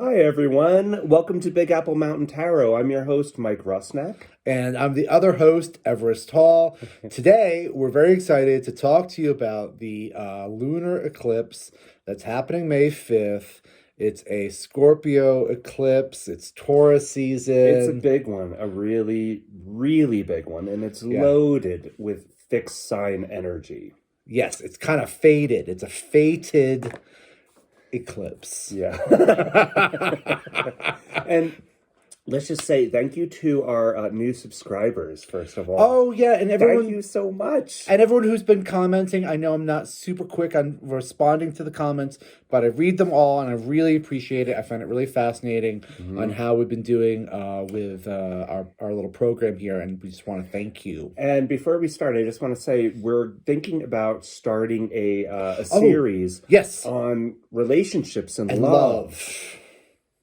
Hi, everyone. Welcome to Big Apple Mountain Tarot. I'm your host, Mike Rusnak. And I'm the other host, Everest Hall. Today, we're very excited to talk to you about the lunar eclipse that's happening May 5th. It's a Scorpio eclipse. It's Taurus season. It's a big one, a really, really big one, and it's loaded with fixed sign energy. Yes, it's kind of fated. It's a fated eclipse. Yeah. And let's just say thank you to our new subscribers, first of all. Oh, yeah, and everyone... Thank you so much. And everyone who's been commenting. I know I'm not super quick on responding to the comments, but I read them all, and I really appreciate it. I find it really fascinating on how we've been doing with our little program here, and we just want to thank you. And before we start, I just want to say we're thinking about starting a series on relationships and love.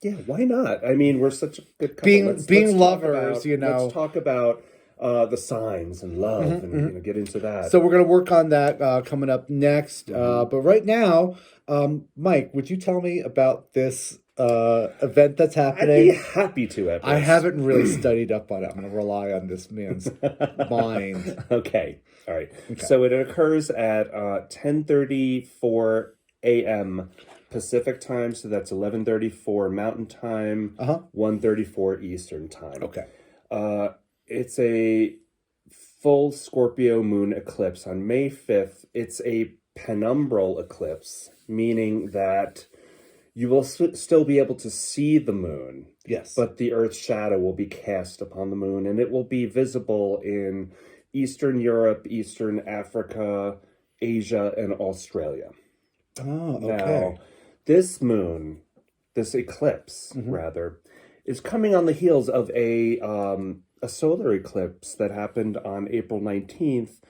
Yeah, why not? I mean, we're such a good couple. Let's lovers, Let's talk about the signs and love and get into that. So we're going to work on that coming up next. But right now, Mike, would you tell me about this event that's happening? I'd be happy to. Everest. I haven't really studied up on it. I'm going to rely on this man's mind. Okay. All right. Okay. So it occurs at 10:34 a.m. Pacific time, so that's 11:34 Mountain Time, 1:34 Eastern Time. Okay. It's a full Scorpio moon eclipse on May 5th. It's a penumbral eclipse, meaning that you will still be able to see the moon. Yes. But the Earth's shadow will be cast upon the moon, and it will be visible in Eastern Europe, Eastern Africa, Asia, and Australia. Oh, okay. Now, this moon, this eclipse, rather, is coming on the heels of a solar eclipse that happened on April 19th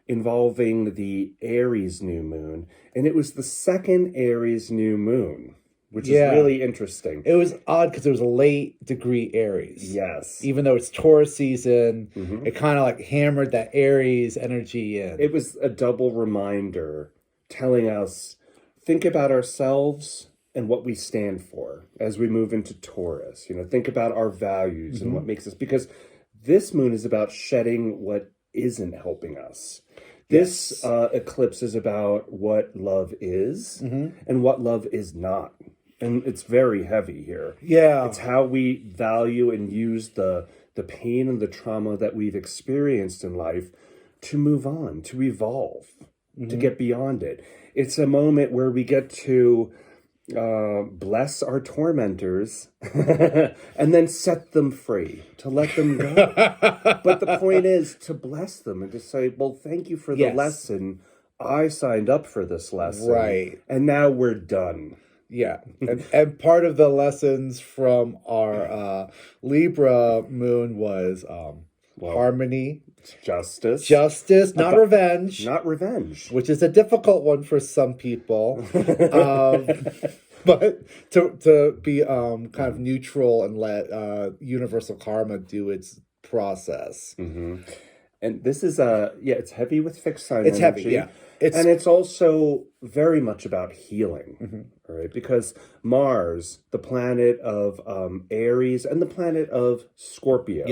involving the Aries new moon. And it was the second Aries new moon, which is really interesting. It was odd because it was a late degree Aries. Yes. Even though it's Taurus season, it kind of like hammered that Aries energy in. It was a double reminder telling us, think about ourselves and what we stand for as we move into Taurus. Think about our values and what makes us, because this moon is about shedding what isn't helping us. This eclipse is about what love is and what love is not. And it's very heavy here. Yeah. It's how we value and use the pain and the trauma that we've experienced in life to move on, to evolve, to get beyond it. It's a moment where we get to bless our tormentors and then set them free, to let them go. But the point is to bless them and to say, well, thank you for the lesson. I signed up for this lesson. Right. And now we're done. Yeah. And part of the lessons from our Libra moon was harmony. Justice, not revenge. Not revenge. Which is a difficult one for some people. But to be kind of neutral and let universal karma do its process. And this is it's heavy with fixed sign energy. Heavy, yeah. And it's also very much about healing, all right? Because Mars, the planet of Aries and the planet of Scorpio,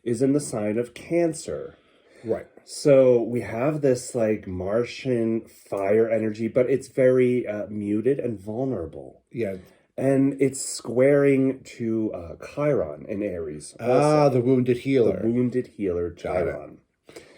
is in the sign of Cancer. Right. So we have this like Martian fire energy, but it's very muted and vulnerable. Yeah. And it's squaring to Chiron in Aries. Also. The wounded healer. The wounded healer, Chiron.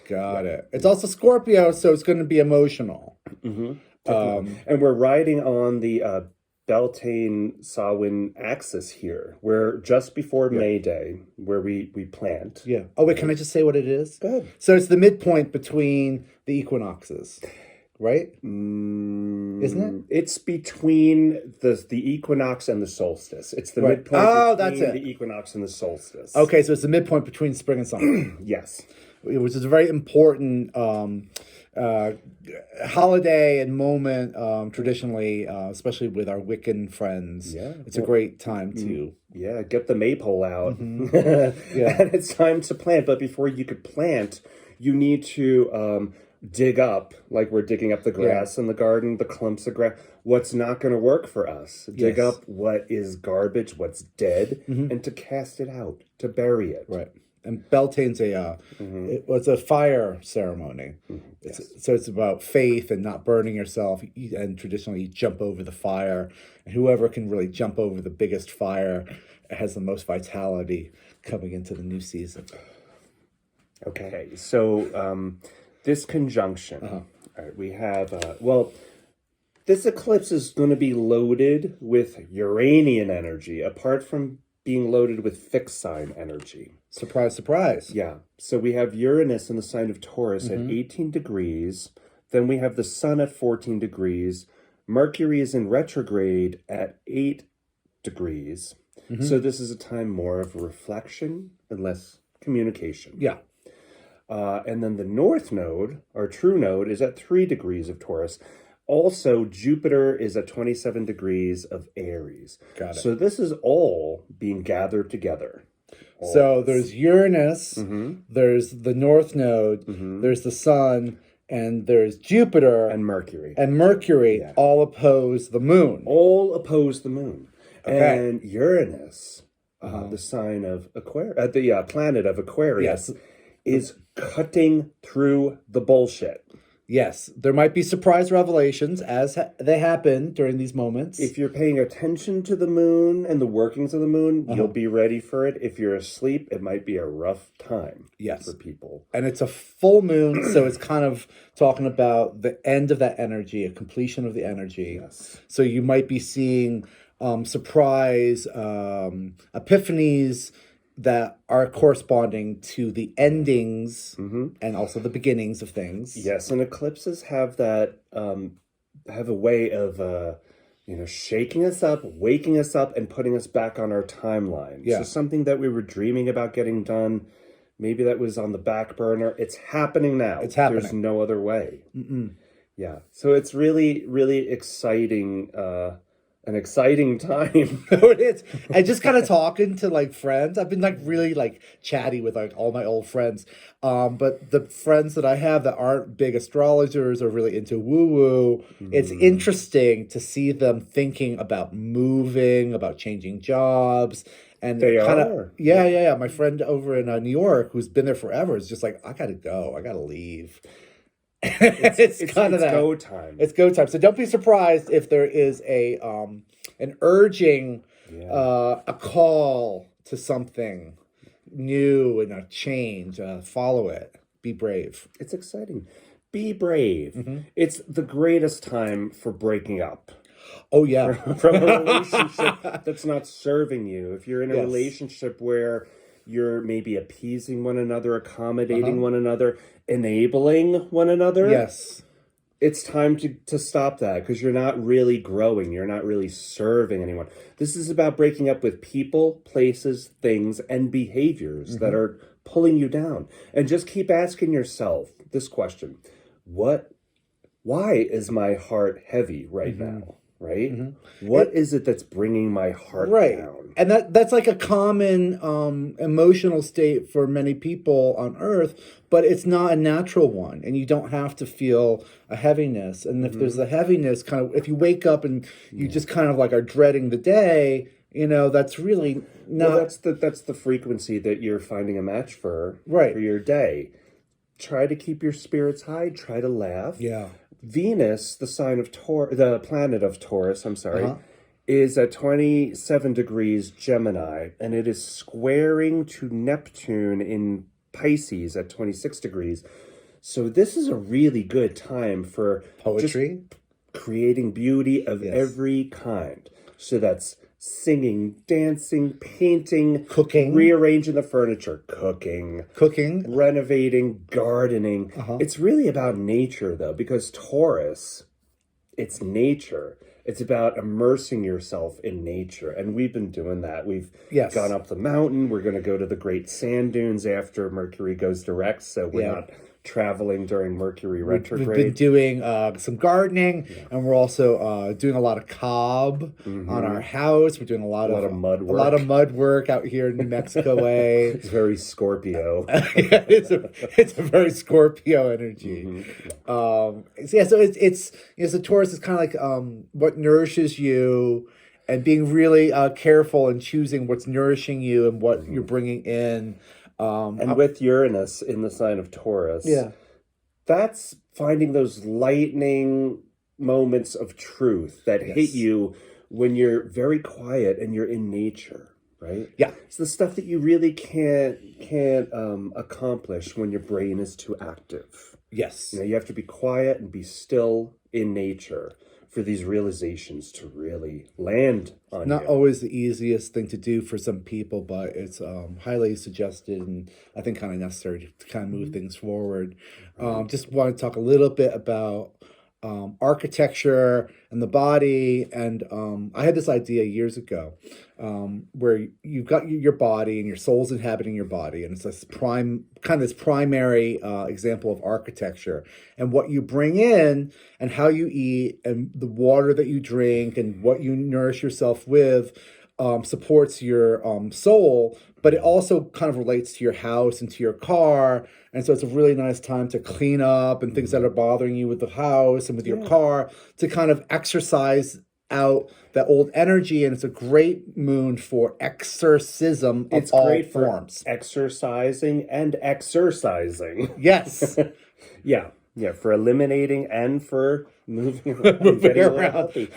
Got it. It's also Scorpio, so it's going to be emotional. And we're riding on the Beltane Samhain axis here. We're just before May Day, where we plant. Yeah. Oh, wait, can I just say what it is? Go ahead. So it's the midpoint between the equinoxes, right? Isn't it? It's between the equinox and the solstice. It's the midpoint between the equinox and the solstice. Okay, so it's the midpoint between spring and summer. Yes. Which is a very important holiday and moment traditionally, especially with our Wiccan friends. Yeah. It's a great time to... get the maypole out. And it's time to plant. But before you could plant, you need to dig up, like we're digging up the grass in the garden, the clumps of grass. what's not going to work for us, dig Yes. up what is garbage, what's dead, and to cast it out, to bury it. Right. And Beltane's it was a fire ceremony. So it's about faith and not burning yourself. And traditionally, you jump over the fire. And whoever can really jump over the biggest fire has the most vitality coming into the new season. Okay, so this conjunction, all right, we have, this eclipse is going to be loaded with Uranian energy, apart from being loaded with fixed sign energy. Surprise, surprise. Yeah, so we have Uranus in the sign of Taurus at 18 degrees, then we have the Sun at 14 degrees, Mercury is in retrograde at 8 degrees, so this is a time more of reflection and less communication. Yeah. And then the North Node, our true node, is at 3 degrees of Taurus. Also, Jupiter is at 27 degrees of Aries. Got it. So this is all being gathered together. So there's Uranus, there's the North Node, there's the Sun, and there's Jupiter And Mercury. and Mercury all oppose the Moon. All oppose the moon. Okay. And Uranus, the sign of Aquarius, the planet of Aquarius, is cutting through the bullshit. Yes, there might be surprise revelations as they happen during these moments. If you're paying attention to the moon and the workings of the moon, you'll be ready for it. If you're asleep, it might be a rough time for people. And it's a full moon, so it's kind of talking about the end of that energy, a completion of the energy. Yes. So you might be seeing surprise epiphanies that are corresponding to the endings and also the beginnings of things. Yes, and eclipses have that have a way of shaking us up, waking us up, and putting us back on our timeline. Yeah. So something that we were dreaming about getting done, maybe that was on the back burner. It's happening now. It's happening. There's no other way. Yeah. So it's really, really exciting. An exciting time. It is. I just kind of talking to like friends. I've been like really like chatty with like all my old friends. But the friends that I have that aren't big astrologers or really into woo-woo, it's interesting to see them thinking about moving, about changing jobs. And They kinda, are. Yeah. My friend over in New York, who's been there forever, is just like, I gotta go. I gotta leave. It's kind of that. Go time. It's go time. So don't be surprised if there is an urging, a call to something new and a change. Follow it. Be brave. It's exciting. Be brave. It's the greatest time for breaking up. Oh yeah. From a relationship that's not serving you. If you're in a relationship where you're maybe appeasing one another, accommodating one another, enabling one another. Yes. It's time to stop that because you're not really growing. You're not really serving anyone. This is about breaking up with people, places, things, and behaviors that are pulling you down. And just keep asking yourself this question. Why is my heart heavy right now? Right? What is it that's bringing my heart down? And that's like a common emotional state for many people on Earth, but it's not a natural one. And you don't have to feel a heaviness. And if there's a heaviness, kind of, if you wake up and you just kind of like are dreading the day, that's really not. Well, that's the frequency that you're finding a match for your day. Try to keep your spirits high. Try to laugh. Yeah. Venus, the sign of the planet of Taurus, is at 27 degrees Gemini, and it is squaring to Neptune in Pisces at 26 degrees. So this is a really good time for poetry, just creating beauty of every kind. So that's singing, dancing, painting, cooking, rearranging the furniture, cooking, renovating, gardening. It's really about nature, though, because Taurus, it's nature. It's about immersing yourself in nature. And we've been doing that. We've gone up the mountain. We're going to go to the Great Sand Dunes after Mercury goes direct, so we're not traveling during Mercury We've been retrograde. doing some gardening, and we're also doing a lot of cob on our house. We're doing a lot of mud a lot of work. mud work out here in New Mexico way. It's very Scorpio. Yeah, it's a very Scorpio energy. So it's so Taurus is kind of like what nourishes you, and being really careful and choosing what's nourishing you and what you're bringing in. And with Uranus in the sign of Taurus, Yeah. that's finding those lightning moments of truth that hit you when you're very quiet and you're in nature, right? Yeah. It's the stuff that you really can't accomplish when your brain is too active. Yes. You know, you have to be quiet and be still in nature for these realizations to really land on Not you. always the easiest thing to do for some people, but it's highly suggested and I think kind of necessary to kind of move things forward. Just want to talk a little bit about architecture and the body. And I had this idea years ago where you've got your body and your soul's inhabiting your body. And it's this primary example of architecture. And what you bring in and how you eat and the water that you drink and what you nourish yourself with supports your soul, but it also kind of relates to your house and to your car. And so it's a really nice time to clean up and things that are bothering you with the house and with your car, to kind of exercise out that old energy. And it's a great moon for exorcism of all great forms. For exercising and exercising. Yes. Yeah, for eliminating and for moving around. And getting a little healthy.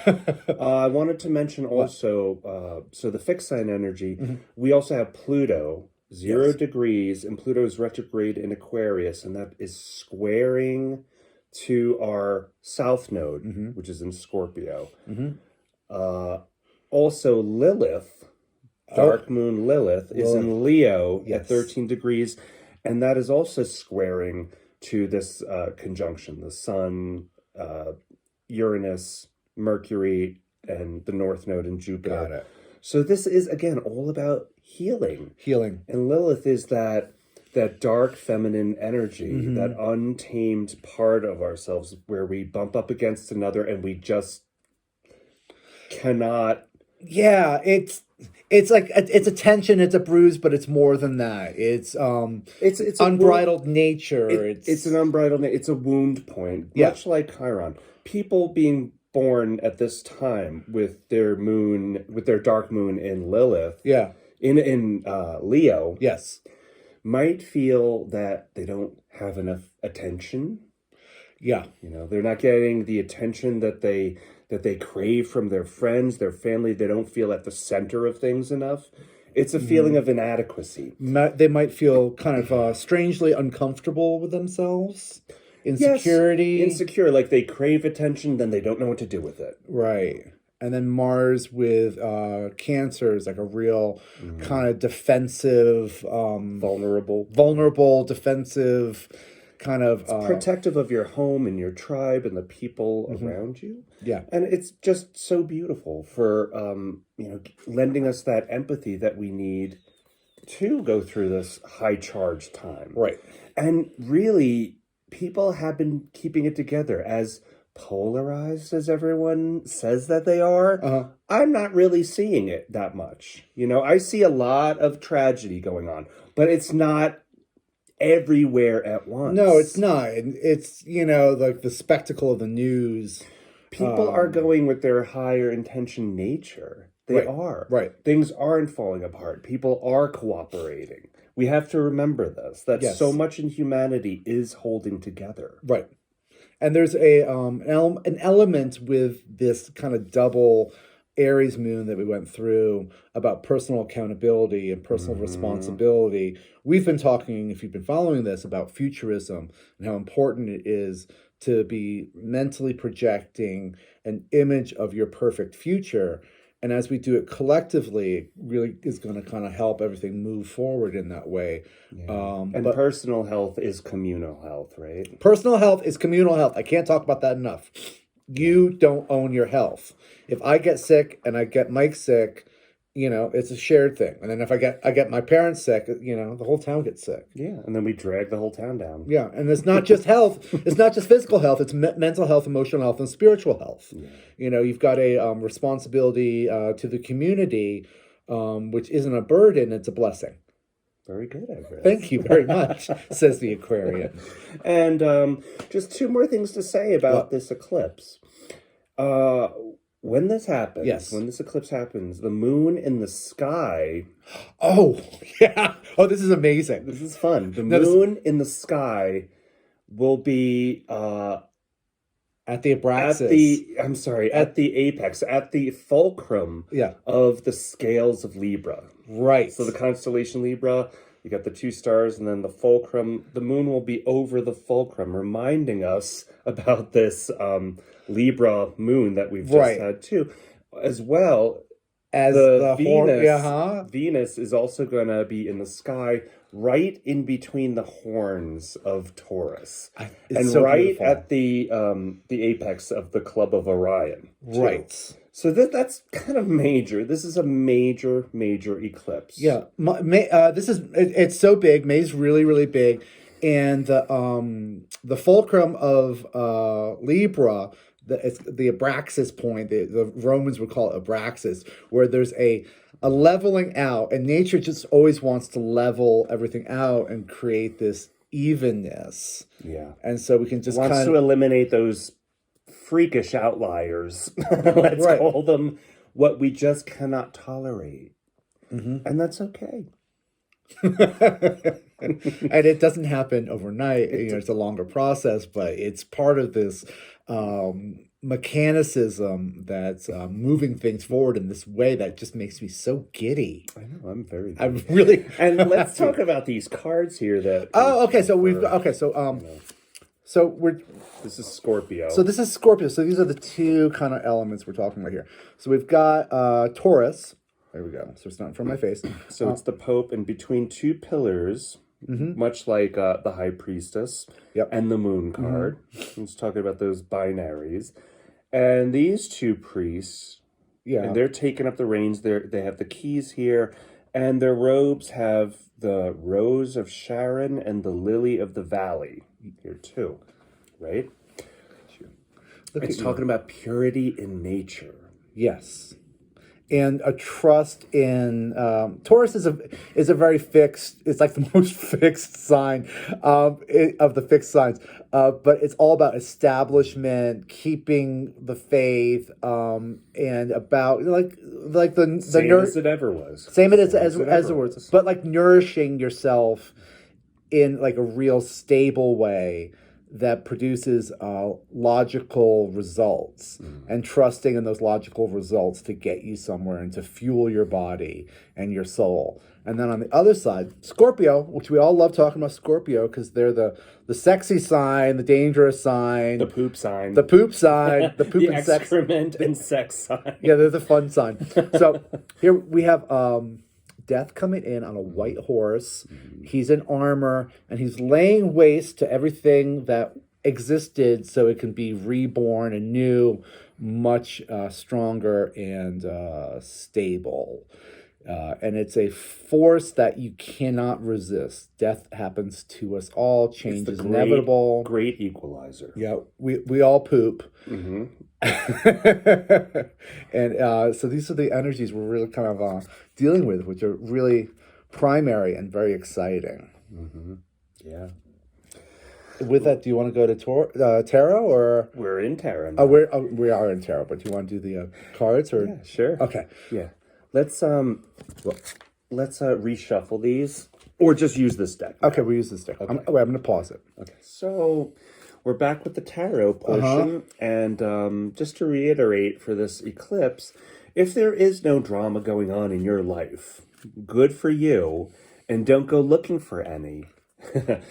I wanted to mention also, so the fixed sign energy, we also have Pluto, 0 degrees, and Pluto is retrograde in Aquarius, and that is squaring to our south node, which is in Scorpio. Also, Lilith, dark moon Lilith, is in Leo at 13 degrees, and that is also squaring to this conjunction, the Sun, Uranus, Mercury, and the North Node in Jupiter. Got it. So this is, again, all about healing. And Lilith is that dark feminine energy, that untamed part of ourselves where we bump up against another and we just cannot. Yeah, it's like it's a tension, it's a bruise, but it's more than that. It's unbridled nature. It's an unbridled. It's a wound point, much like Chiron. People being born at this time with their dark moon in Lilith, in Leo, might feel that they don't have enough attention. You know, they're not getting the attention that they crave from their friends, their family. They don't feel at the center of things enough. It's a feeling of inadequacy. They might feel kind of strangely uncomfortable with themselves. Insecurity. Yes, insecure, like they crave attention, then they don't know what to do with it. Right. And then Mars with Cancer is like a real kind of defensive, vulnerable, defensive kind of protective of your home and your tribe and the people around you. And it's just so beautiful for lending us that empathy that we need to go through this high charge time. Right. And really, people have been keeping it together. As polarized as everyone says that they are, I'm not really seeing it that much. You know, I see a lot of tragedy going on, but it's not everywhere at once. No, it's not. It's, like the spectacle of the news. People are going with their higher intention nature. They are. Right. Things aren't falling apart. People are cooperating. We have to remember this, that so much in humanity is holding together. Right. And there's an element with this kind of double Aries moon that we went through about personal accountability and personal responsibility. We've been talking, if you've been following this, about futurism and how important it is to be mentally projecting an image of your perfect future. And as we do it collectively, it really is going to kind of help everything move forward in that way. But personal health is communal health, right? Personal health is communal health. I can't talk about that enough. You don't own your health. If I get sick and I get Mike sick, it's a shared thing. And then if I get my parents sick, the whole town gets sick. Yeah, and then we drag the whole town down. Yeah, and it's not just health. It's not just physical health. It's mental health, emotional health, and spiritual health. Yeah. You've got a responsibility to the community, which isn't a burden; it's a blessing. Very good, Everest. Thank you very much, says the Aquarian. And just two more things to say about this eclipse. When this happens, when this eclipse happens, the moon in the sky. Oh, yeah. Oh, this is amazing. This is fun. The moon in the sky will be at the abraxas. At the apex, at the fulcrum of the scales of Libra. Right. So the constellation Libra, you got the two stars, and then the fulcrum. The moon will be over the fulcrum, reminding us about this Libra moon that we've just had too, as well as the Venus. Venus is also going to be in the sky, right in between the horns of Taurus, and so right beautiful. At the apex of the Club of Orion. Too. Right. So that's kind of major. This is a major eclipse. Yeah, it's so big. May's really, really big, and the fulcrum of Libra. It's the abraxas point. The Romans would call it abraxas, where there's a leveling out, and nature just always wants to level everything out and create this evenness. Yeah, and so we can just wants to eliminate those freakish outliers. Let's call them what we just cannot tolerate, and that's okay. And it doesn't happen overnight. It's a longer process, but it's part of this mechanicism that's moving things forward in this way that just makes me so giddy. I know, I'm very giddy. I'm really and let's talk about these cards here that this is Scorpio. So this is Scorpio. So these are the two kind of elements we're talking about here. So we've got Taurus. There we go. So it's not in front of my face. So it's the Pope, and between two pillars, much like the High Priestess and the Moon card. It's talking about those binaries. And these two priests, and they're taking up the reins. They have the keys here, and their robes have the Rose of Sharon and the Lily of the Valley here too, right? It's talking about purity in nature. Yes. And a trust in Taurus is a very fixed. It's like the most fixed sign of the fixed signs, but it's all about establishment, keeping the faith, and about like the same as it ever was. Same as it was, but like nourishing yourself in like a real stable way that produces logical results, and trusting in those logical results to get you somewhere and to fuel your body and your soul. And then on the other side, Scorpio, which we all love talking about Scorpio because they're the sexy sign, the dangerous sign, the poop sign, the poop the and excrement and sex sign. Yeah, they're the fun sign. So here we have Death coming in on a white horse. He's in armor, and he's laying waste to everything that existed so it can be reborn anew, much stronger and stable. And it's a force that you cannot resist. Death happens to us all. Change is inevitable. Great equalizer. Yeah, we all poop. And so these are the energies we're really kind of dealing with, which are really primary and very exciting. Yeah. With that, do you want to go to tarot, or we're in tarot now. We are in tarot, but do you want to do the cards, or yeah, sure. Okay. Yeah. Let's reshuffle these, or just use this deck. Okay, we'll use this deck. Okay. I'm going to pause it. Okay. So we're back with the tarot portion, and just to reiterate for this eclipse, if there is no drama going on in your life, good for you, and don't go looking for any.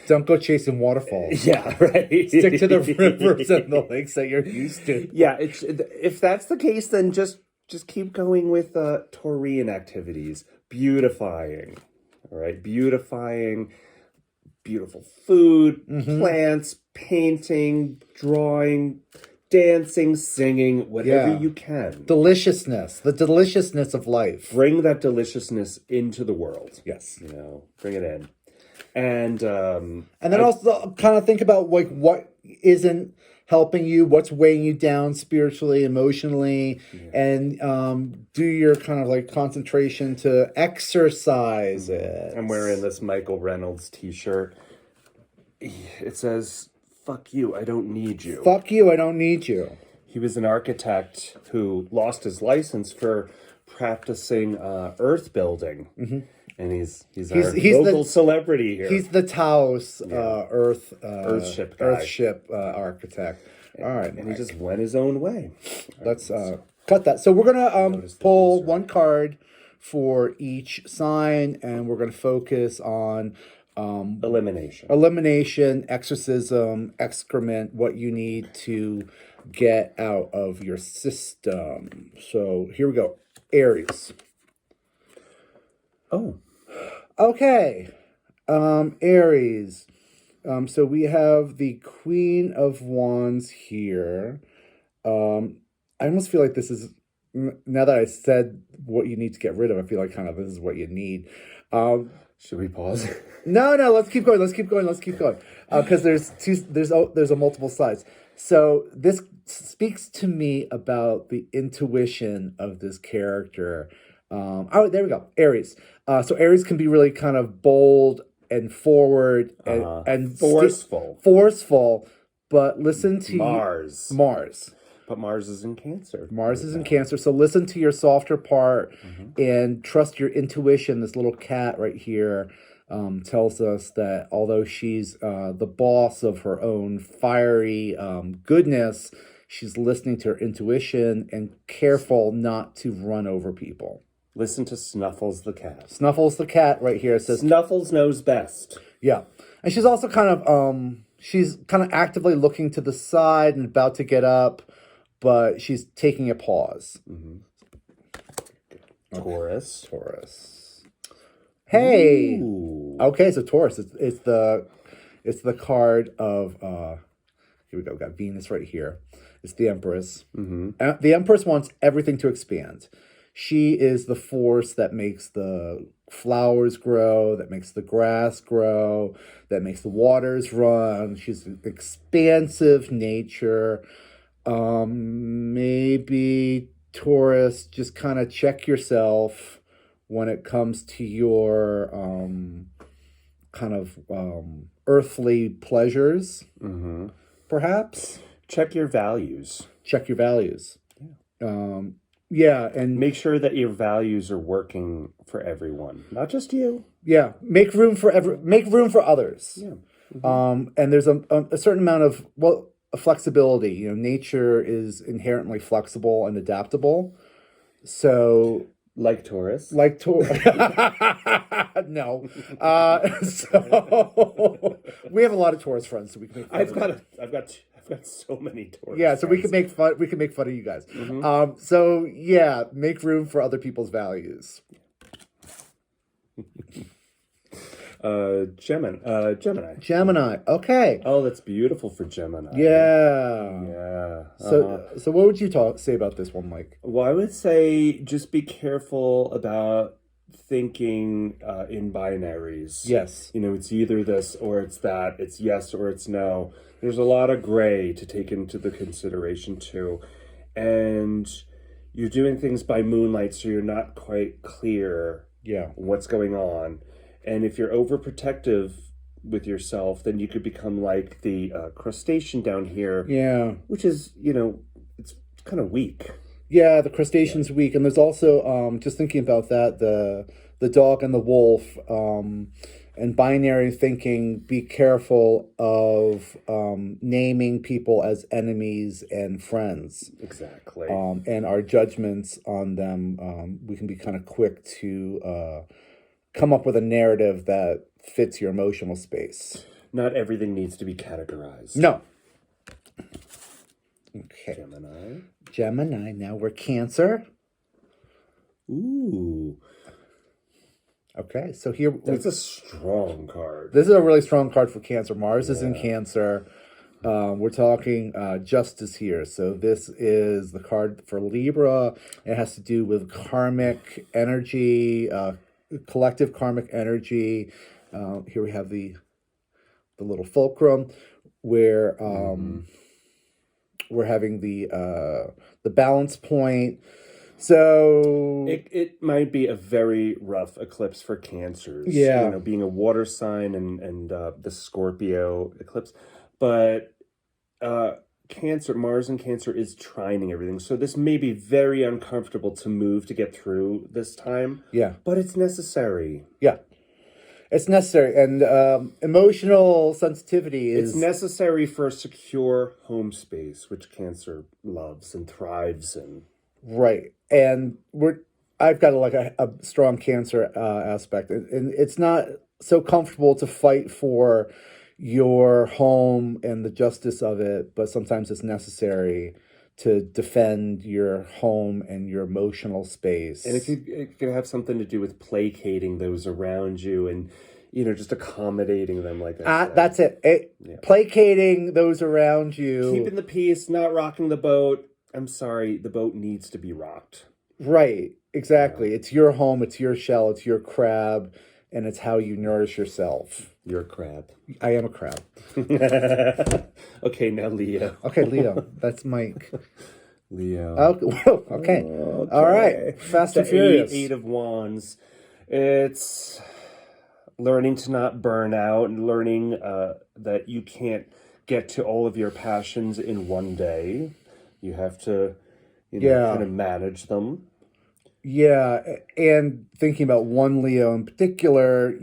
Don't go chasing waterfalls. Yeah, right. Stick to the rivers and the lakes that you're used to. Yeah, if that's the case, then just keep going with Taurian activities, beautifying. All right, beautifying, beautiful food, plants, painting, drawing, dancing, singing, whatever Yeah. you can. Deliciousness, the deliciousness of life. Bring that deliciousness into the world. Yes. You know, bring it in. And then also kind of think about like what isn't helping you, what's weighing you down spiritually, emotionally, and do your kind of like concentration to exercise it. I'm wearing this Michael Reynolds t-shirt. It says, "Fuck you, I don't need you." Fuck you, I don't need you. He was an architect who lost his license for practicing earth building. Mm-hmm. And he's our local celebrity here. He's the Taurus Earthship guy. Earthship architect. All right. And he just went his own way. Let's cut that. So we're going to pull one card for each sign, and we're going to focus on elimination, exorcism, excrement, what you need to get out of your system. So here we go. Aries. Oh. Okay. Aries. So we have the Queen of Wands here. I almost feel like this is, now that I said what you need to get rid of, I feel like kind of this is what you need. Should we pause? No, let's keep going. Because there's a multiple sides. So this speaks to me about the intuition of this character. Oh, there we go. Aries. So Aries can be really kind of bold and forward and forceful. But listen to Mars. But Mars is in Cancer. So listen to your softer part and trust your intuition. This little cat right here tells us that although she's the boss of her own fiery goodness, she's listening to her intuition and careful not to run over people. Listen to Snuffles the cat. Snuffles the cat right here. It says Snuffles knows best. Yeah. And she's also kind of actively looking to the side and about to get up, but she's taking a pause. Mm-hmm. Taurus. Hey. Ooh. Okay, so Taurus. It's the card of here we go. We got Venus right here. It's the Empress. Mm-hmm. The Empress wants everything to expand. She is the force that makes the flowers grow, that makes the grass grow, that makes the waters run. She's an expansive nature. Maybe Taurus, just kind of check yourself when it comes to your earthly pleasures, perhaps. Check your values. Yeah, and make sure that your values are working for everyone, not just you. Yeah, make room for others. Yeah. And there's a certain amount of flexibility. You know, nature is inherently flexible and adaptable. So, like Taurus. No. So we have a lot of Taurus friends, so we can make fun I've got so many Taurus. Yeah, so friends. we can make fun of you guys. Mm-hmm. So yeah, make room for other people's values. Gemini. Okay. Oh, that's beautiful for Gemini. Yeah. So what would you say about this one, Mike? Well, I would say just be careful about thinking in binaries. Yes. You know, it's either this or it's that. It's yes or it's no. There's a lot of gray to take into the consideration too. And you're doing things by moonlight, so you're not quite clear what's going on. And if you're overprotective with yourself, then you could become like the crustacean down here. Yeah. Which is, it's kind of weak. Yeah, the crustacean's weak. And there's also, just thinking about that, the dog and the wolf, and binary thinking, be careful of naming people as enemies and friends. Exactly. And our judgments on them, we can be kind of quick to come up with a narrative that fits your emotional space. Not everything needs to be categorized. No. Okay. Gemini. Now we're Cancer. Ooh. Okay, so here... That's a strong card. This is a really strong card for Cancer. Mars is in Cancer. We're talking justice here. So this is the card for Libra. It has to do with karmic energy, collective karmic energy. Here we have the little fulcrum where we're having the balance point. So it might be a very rough eclipse for Cancers. Yeah. You know, being a water sign and the Scorpio eclipse, but Cancer, Mars in Cancer is trining everything. So this may be very uncomfortable to move to get through this time. Yeah. But it's necessary. Yeah. It's necessary. And emotional sensitivity is... It's necessary for a secure home space, which Cancer loves and thrives in. Right. And I've got a strong Cancer aspect. And it's not so comfortable to fight for your home and the justice of it, but sometimes it's necessary to defend your home and your emotional space. And it could have something to do with placating those around you and, you know, just accommodating them, like I said. That's it. Placating those around you. Keeping the peace, not rocking the boat. I'm sorry, the boat needs to be rocked. Right, exactly. Yeah. It's your home, it's your shell, it's your crab, and it's how you nourish yourself. You're a crab. I am a crab. Okay, now Leo. Okay, Leo. That's Mike. Leo. Okay. All right. Fast and Furious. Eight of Wands. It's learning to not burn out and learning that you can't get to all of your passions in one day. You have to, kind of manage them. Yeah, and thinking about one Leo in particular,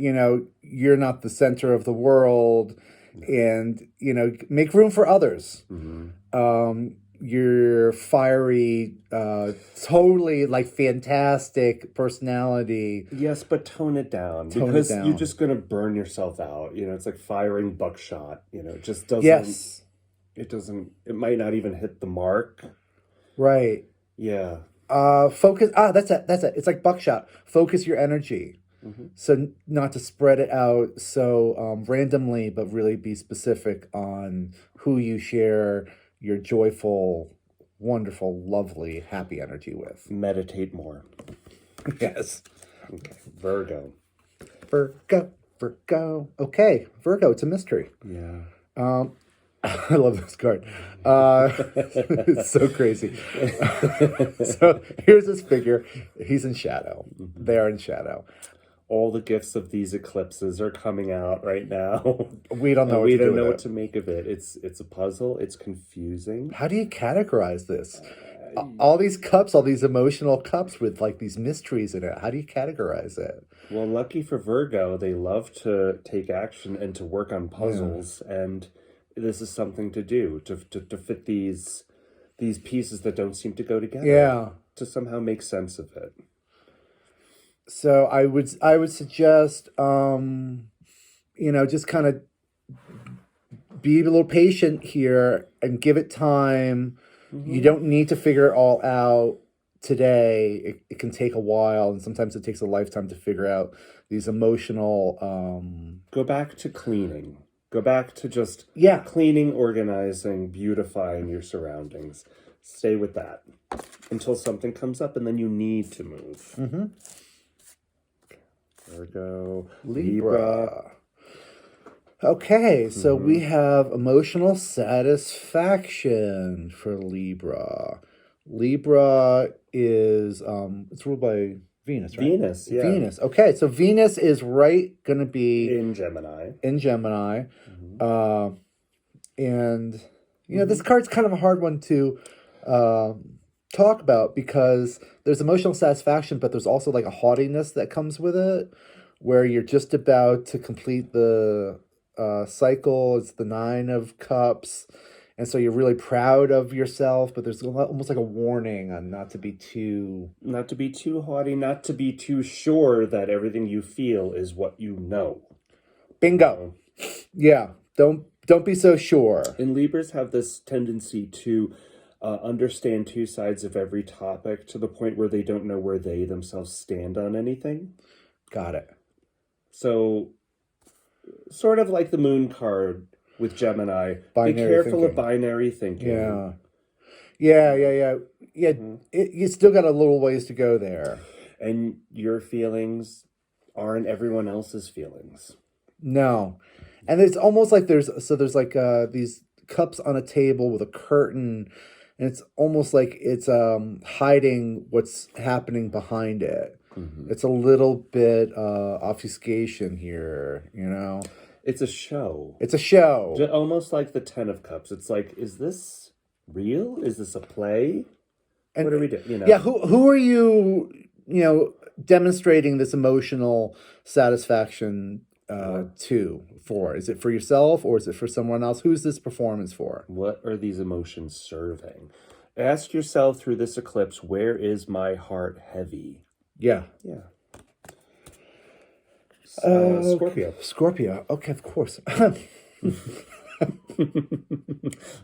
you're not the center of the world, and, make room for others. Mm-hmm. You're fiery, totally fantastic personality. Yes, but tone it down because you're just going to burn yourself out. It's like firing buckshot. It just doesn't. Yes. It might not even hit the mark. Right. Yeah. Focus. That's it. It's like buckshot. Focus your energy. Mm-hmm. So not to spread it out so randomly, but really be specific on who you share your joyful, wonderful, lovely, happy energy with. Meditate more. Yes. Okay. Virgo. Okay. Virgo, it's a mystery. Yeah. I love this card. It's so crazy. So here's this figure. He's in shadow. Mm-hmm. They're in shadow. All the gifts of these eclipses are coming out right now. We don't know. We don't know what to make of it. It's a puzzle. It's confusing. How do you categorize this? All these cups, all these emotional cups with these mysteries in it. How do you categorize it? Well, lucky for Virgo, they love to take action and to work on puzzles, and this is something to do to fit these pieces that don't seem to go together. Yeah. To somehow make sense of it. So I would suggest just kind of be a little patient here and give it time. Mm-hmm. You don't need to figure it all out today. It can take a while, and sometimes it takes a lifetime to figure out these emotional Go back to cleaning. Go back to just cleaning, organizing, beautifying your surroundings. Stay with that until something comes up, and then you need to move. Mm-hmm. Virgo, Libra. Okay, so we have emotional satisfaction for Libra. Libra is it's ruled by Venus, right? Venus, yeah. Venus. Okay, so Venus is going to be in Gemini. Mm-hmm. And this card's kind of a hard one to talk about because there's emotional satisfaction, but there's also a haughtiness that comes with it, where you're just about to complete the cycle. It's the 9 of Cups, and so you're really proud of yourself, but there's almost like a warning on not to be too haughty, not to be too sure that everything you feel is what you know. Bingo. Yeah, don't be so sure. And Libras have this tendency to understand two sides of every topic to the point where they don't know where they themselves stand on anything. Got it. So, sort of like the moon card, with Gemini. Binary Be careful thinking. of binary thinking. Yeah. You still got a little ways to go there. And your feelings aren't everyone else's feelings. No. And it's almost like there's like these cups on a table with a curtain, and it's almost like it's hiding what's happening behind it. It's a little bit obfuscation here, you know. It's a show. It's a show. Almost like the Ten of Cups. It's like, is this real? Is this a play? And what are we doing? You know? Yeah, who are you, demonstrating this emotional satisfaction for? Is it for yourself or is it for someone else? Who's this performance for? What are these emotions serving? Ask yourself through this eclipse, where is my heart heavy? Yeah. Scorpio. Scorpio. Okay, of course. The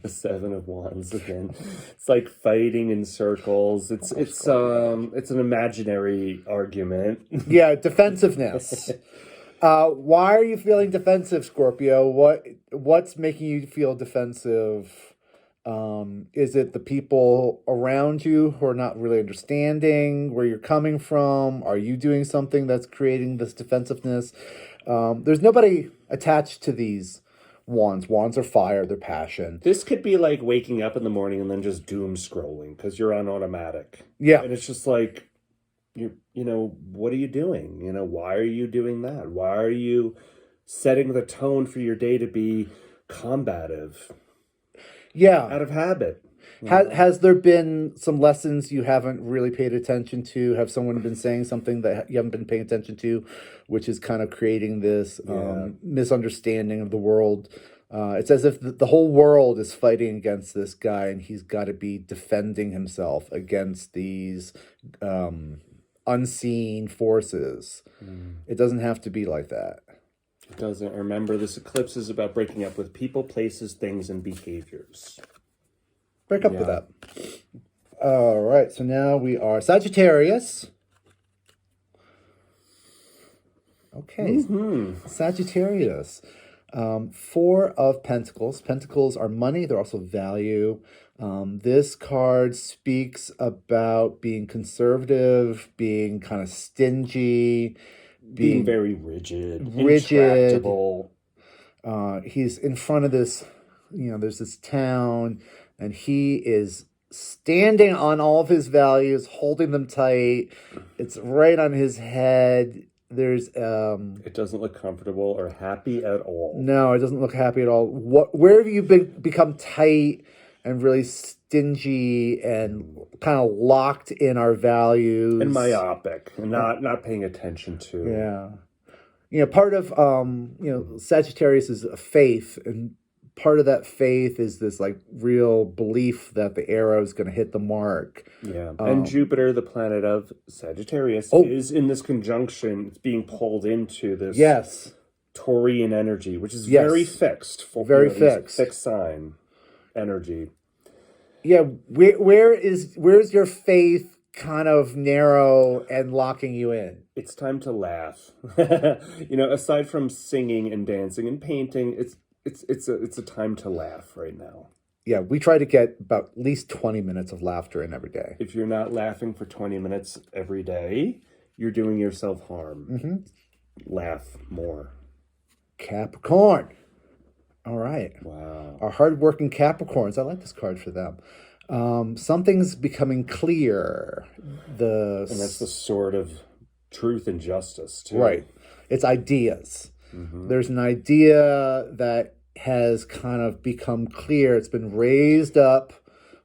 Seven of Wands again. It's like fighting in circles. It's an imaginary argument. Yeah, defensiveness. Why are you feeling defensive, Scorpio? What's making you feel defensive? Is it the people around you who are not really understanding where you're coming from? Are you doing something that's creating this defensiveness? There's nobody attached to these wands. Wands are fire, they're passion. This could be like waking up in the morning and then just doom scrolling because you're on automatic. Yeah. And it's just like, what are you doing? Why are you doing that? Why are you setting the tone for your day to be combative? Yeah. Out of habit. Has there been some lessons you haven't really paid attention to? Have someone been saying something that you haven't been paying attention to, which is kind of creating this misunderstanding of the world? It's as if the whole world is fighting against this guy, and he's got to be defending himself against these unseen forces. It doesn't have to be like that. It doesn't. Remember, this eclipse is about breaking up with people, places, things, and behaviors. Break up with that. All right, so now we are Sagittarius. Okay, Sagittarius. Four of Pentacles. Pentacles are money. They're also value. This card speaks about being conservative, being kind of stingy, being very rigid, intractable. He's in front of this, there's this town, and he is standing on all of his values, holding them tight. It's right on his head. There's it doesn't look comfortable or happy at all. No, it doesn't look happy at all. Where have you become tight and really stingy and kind of locked in our values and myopic and not paying attention to? Yeah. Part of Sagittarius is a faith, and part of that faith is this like real belief that the arrow is going to hit the mark. Yeah. And Jupiter, the planet of Sagittarius, is in this conjunction. It's being pulled into this Taurian energy, which is very fixed. Very fixed. Fixed sign energy. Yeah. Where's your faith kind of narrow and locking you in? It's time to laugh. Aside from singing and dancing and painting, it's a time to laugh right now. Yeah, we try to get about at least 20 minutes of laughter in every day. If you're not laughing for 20 minutes every day, you're doing yourself harm. Laugh more. Capricorn. All right. Wow. Our hardworking Capricorns. I like this card for them. Something's becoming clear. And that's the sword of truth and justice, too. Right. It's ideas. There's an idea that has kind of become clear. It's been raised up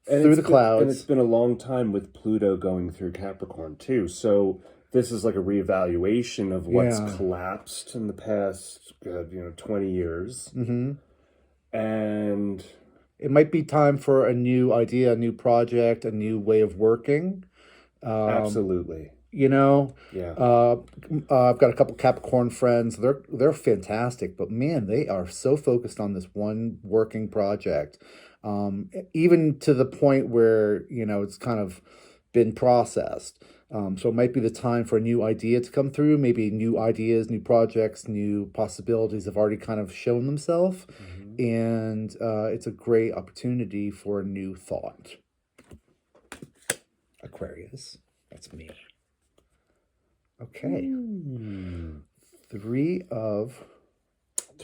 through the clouds. And it's been a long time with Pluto going through Capricorn, too. So this is like a reevaluation of what's collapsed in the past, 20 years. And it might be time for a new idea, a new project, a new way of working. Absolutely. I've got a couple Capricorn friends. They're fantastic, but man, they are so focused on this one working project, even to the point where it's kind of been processed. So it might be the time for a new idea to come through. Maybe new ideas, new projects, new possibilities have already kind of shown themselves, and it's a great opportunity for a new thought. Aquarius, that's me. Okay. Three of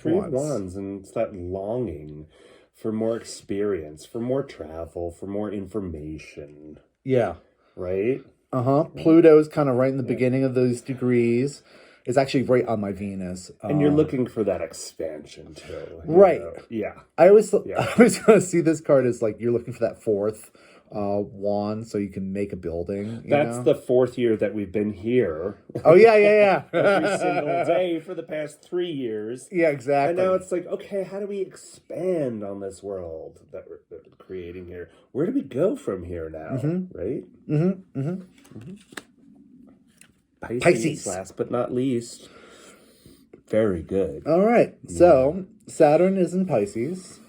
Wands, and it's that longing for more experience, for more travel, for more information. Yeah. Right? Pluto's kind of right in the beginning of those degrees. It's actually right on my Venus. And you're looking for that expansion too. Right. Yeah. I always going to see this card as like you're looking for that fourth wand so you can make a building. That's the fourth year that we've been here. Oh, yeah. Every single day for the past 3 years. Yeah, exactly. And now it's like, okay, how do we expand on this world that we're creating here? Where do we go from here now? Right? Pisces, last but not least. Very good. All right. So Saturn is in Pisces.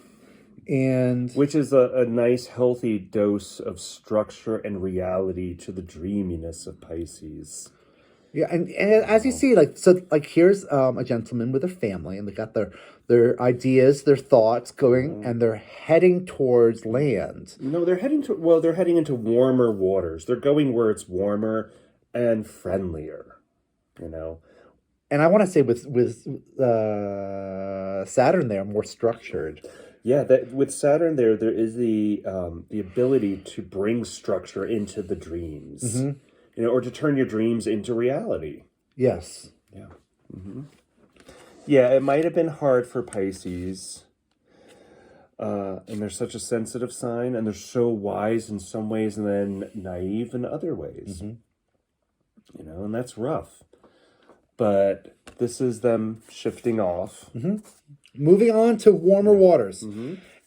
And which is a nice, healthy dose of structure and reality to the dreaminess of Pisces. Yeah, and as you see, here's a gentleman with a family, and they got their ideas, their thoughts going, and they're heading towards land. No, they're heading into warmer waters. They're going where it's warmer and friendlier, And I want to say with Saturn there, more structured. Yeah, that with Saturn there is the ability to bring structure into the dreams, or to turn your dreams into reality. Yes. Yeah. Yeah, it might have been hard for Pisces, and they're such a sensitive sign, and they're so wise in some ways, and then naive in other ways. And that's rough. But this is them shifting off. Moving on to warmer waters.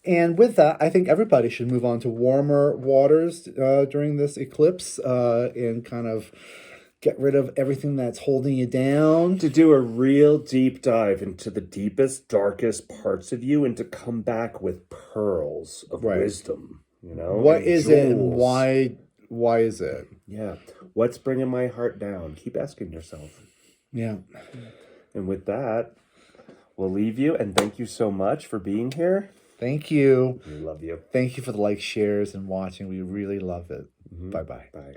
And with that, I think everybody should move on to warmer waters during this eclipse and kind of get rid of everything that's holding you down. To do a real deep dive into the deepest, darkest parts of you and to come back with pearls of wisdom, What is it and why is it? Yeah. What's bringing my heart down? Keep asking yourself. Yeah. And with that, we'll leave you, and thank you so much for being here. Thank you. We love you. Thank you for the likes, shares, and watching. We really love it. Bye-bye. Bye.